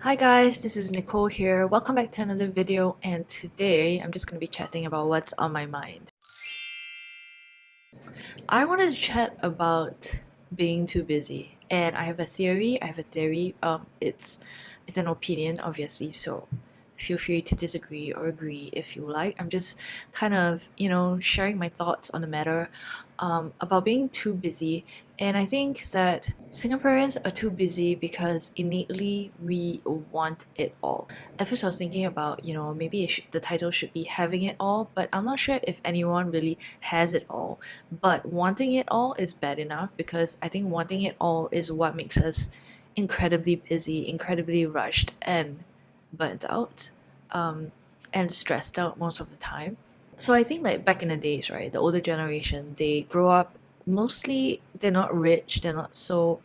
Hi guys, this is Nicole here. Welcome back to another video, and today I'm just going to be chatting about what's on my mind. I wanted to chat about being too busy, and I have a theory. It's an opinion, obviously, so feel free to disagree or agree if you like. I'm just kind of, sharing my thoughts on the matter about being too busy. And I think that Singaporeans are too busy because innately we want it all. At first, I was thinking about, maybe the title should be Having It All, but I'm not sure if anyone really has it all. But wanting it all is bad enough because I think wanting it all is what makes us incredibly busy, incredibly rushed, and burnt out, um, and stressed out most of the time. So I think like back in the days, right, the older generation, they grow up mostly, they're not rich, they're not so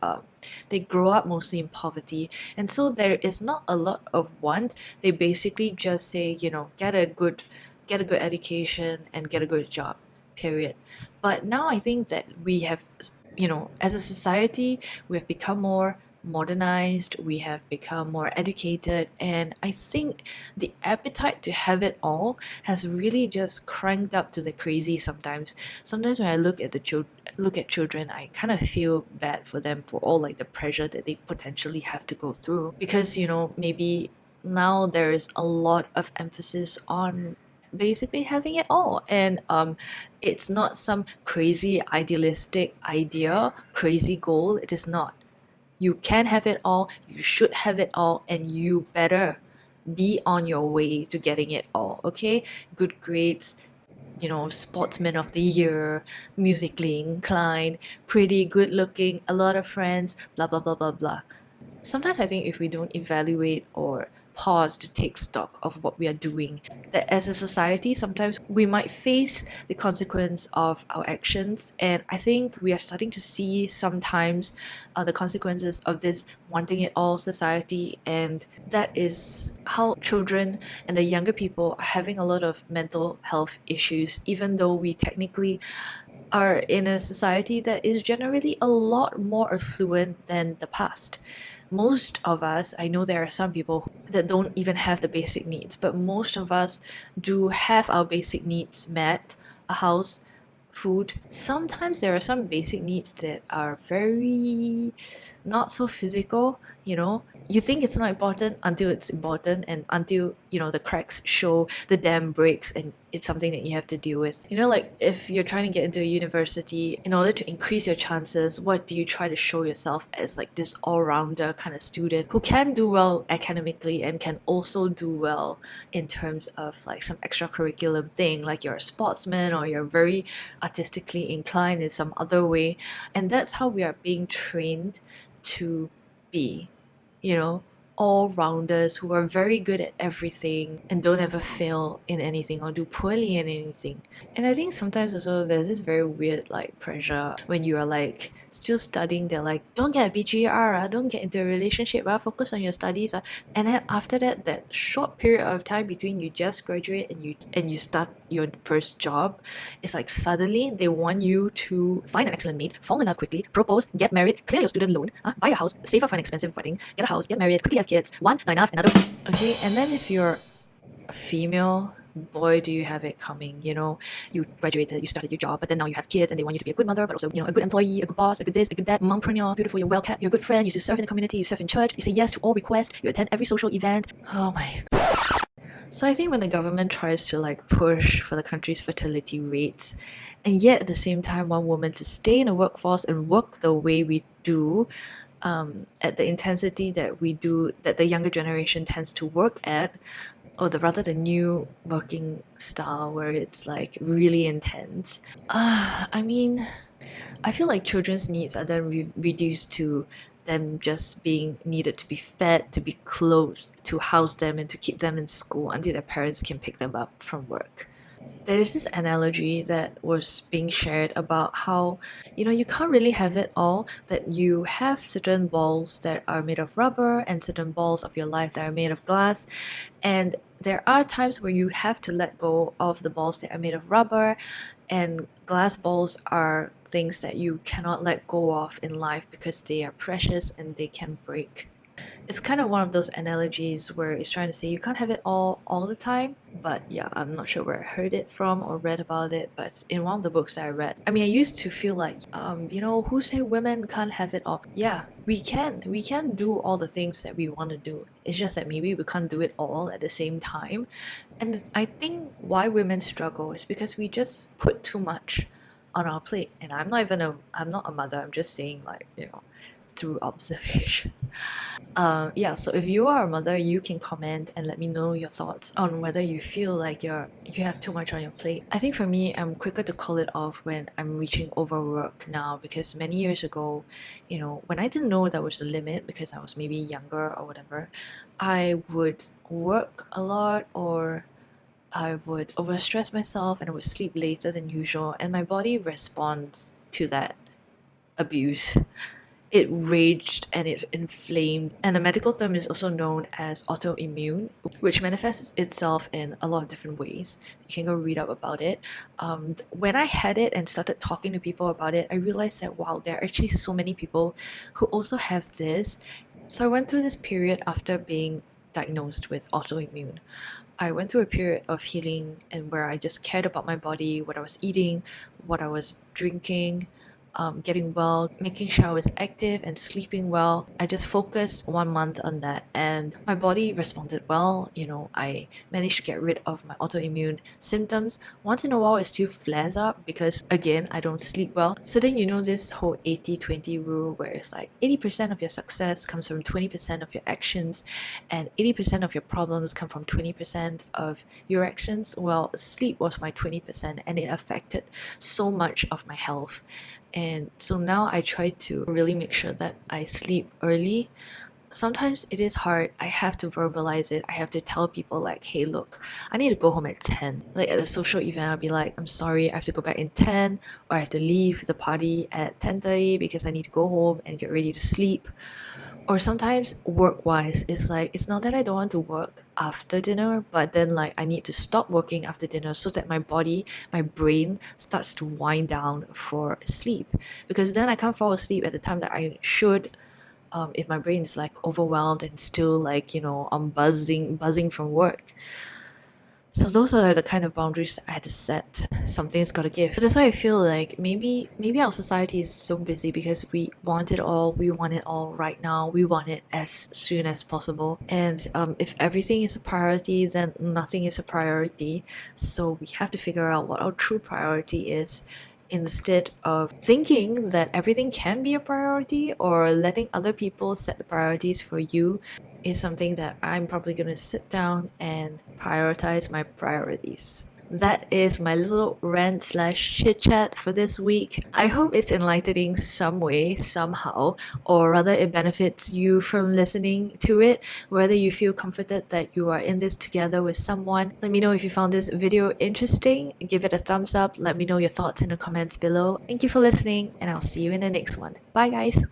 they grow up mostly in poverty, and so there is not a lot of want. They basically just say, get a good education and get a good job, period. But now I think that we have, as a society, we have become more modernized, we have become more educated, and I think the appetite to have it all has really just cranked up to the crazy sometimes. Sometimes when I look at children, I kind of feel bad for them for all like the pressure that they potentially have to go through because maybe now there is a lot of emphasis on basically having it all, and it's not some crazy idealistic idea, crazy goal. It is not. You can have it all, you should have it all, and you better be on your way to getting it all, okay? Good grades, sportsman of the year, musically inclined, pretty, good looking, a lot of friends, blah blah blah blah blah. Sometimes I think if we don't evaluate or pause to take stock of what we are doing, that as a society, sometimes we might face the consequence of our actions. And I think we are starting to see sometimes the consequences of this wanting it all society. And that is how children and the younger people are having a lot of mental health issues, even though we technically are in a society that is generally a lot more affluent than the past. Most of us, I know there are some people that don't even have the basic needs, but most of us do have our basic needs met: a house, food. Sometimes there are some basic needs that are very not so physical, you think it's not important until it's important, and until the cracks show, the dam breaks, and it's something that you have to deal with. Like if you're trying to get into a university, in order to increase your chances, what do you try to show yourself as? Like this all-rounder kind of student who can do well academically and can also do well in terms of like some extracurricular thing, like you're a sportsman or you're very artistically inclined in some other way. And that's how we are being trained to be, you know, all rounders who are very good at everything and don't ever fail in anything or do poorly in anything. And I think sometimes also there's this very weird like pressure when you are like still studying. They're like, don't get a BGR, don't get into a relationship, focus on your studies. And then after that, that short period of time between you just graduate and you start your first job, it's like suddenly they want you to find an excellent mate, fall in love quickly, propose, get married, clear your student loan, buy a house, save up for an expensive wedding, get a house, get married, quickly have kids, one, not enough, another. Okay, and then if you're a female, boy, do you have it coming. You graduated, you started your job, but then now you have kids and they want you to be a good mother, but also, a good employee, a good boss, a good this, a good that, mompreneur, beautiful, you're well kept, you're a good friend, you still serve in the community, you serve in church, you say yes to all requests, you attend every social event. Oh my god. So I think when the government tries to like push for the country's fertility rates, and yet at the same time want women to stay in the workforce and work the way we do, at the intensity that we do, that the younger generation tends to work at, or the new working style where it's like really intense. I mean, I feel like children's needs are then reduced to them just being needed to be fed, to be clothed, to house them, and to keep them in school until their parents can pick them up from work. There's this analogy that was being shared about how, you can't really have it all, that you have certain balls that are made of rubber and certain balls of your life that are made of glass. And there are times where you have to let go of the balls that are made of rubber, and glass balls are things that you cannot let go of in life because they are precious and they can break. It's kind of one of those analogies where it's trying to say you can't have it all the time. But yeah, I'm not sure where I heard it from or read about it, but it's in one of the books that I read. I mean, I used to feel like, who say women can't have it all? Yeah, we can. We can do all the things that we want to do. It's just that maybe we can't do it all at the same time. And I think why women struggle is because we just put too much on our plate. And I'm not a mother. I'm just saying, like, through observation. Yeah, so if you are a mother, you can comment and let me know your thoughts on whether you feel like you have too much on your plate. I think for me, I'm quicker to call it off when I'm reaching overwork now, because many years ago, when I didn't know that was the limit because I was maybe younger or whatever, I would work a lot, or I would overstress myself, and I would sleep later than usual, and my body responds to that abuse. It raged and it inflamed, and the medical term is also known as autoimmune, which manifests itself in a lot of different ways. You can go read up about it. When I had it and started talking to people about it, I realized that wow, there are actually so many people who also have this. So I went through this period after being diagnosed with autoimmune. I went through a period of healing and where I just cared about my body, what I was eating, what I was drinking, getting well, making sure I was active and sleeping well. I just focused 1 month on that, and my body responded well. I managed to get rid of my autoimmune symptoms. Once in a while, it still flares up because, again, I don't sleep well. So then, this whole 80-20 rule where it's like 80% of your success comes from 20% of your actions, and 80% of your problems come from 20% of your actions. Well, sleep was my 20%, and it affected so much of my health. And so now I try to really make sure that I sleep early. Sometimes it is hard. I have to verbalize it. I have to tell people, like, hey, look, I need to go home at 10. Like at a social event, I'll be like, I'm sorry, I have to go back in 10, or I have to leave the party at 10:30 because I need to go home and get ready to sleep. Or sometimes work wise, it's like, it's not that I don't want to work after dinner, but then like I need to stop working after dinner so that my body, my brain starts to wind down for sleep, because then I can't fall asleep at the time that I should. If my brain is like overwhelmed and still like, I'm buzzing from work. So those are the kind of boundaries that I had to set. Something's got to give. So that's why I feel like maybe our society is so busy because we want it all. We want it all right now. We want it as soon as possible. And if everything is a priority, then nothing is a priority. So we have to figure out what our true priority is, instead of thinking that everything can be a priority or letting other people set the priorities for you. Is something that I'm probably going to sit down and prioritize my priorities. That is my little rant slash chit chat for this week. I hope it's enlightening some way, somehow, or rather it benefits you from listening to it, whether you feel comforted that you are in this together with someone. Let me know if you found this video interesting. Give it a thumbs up. Let me know your thoughts in the comments below. Thank you for listening, and I'll see you in the next one. Bye, guys.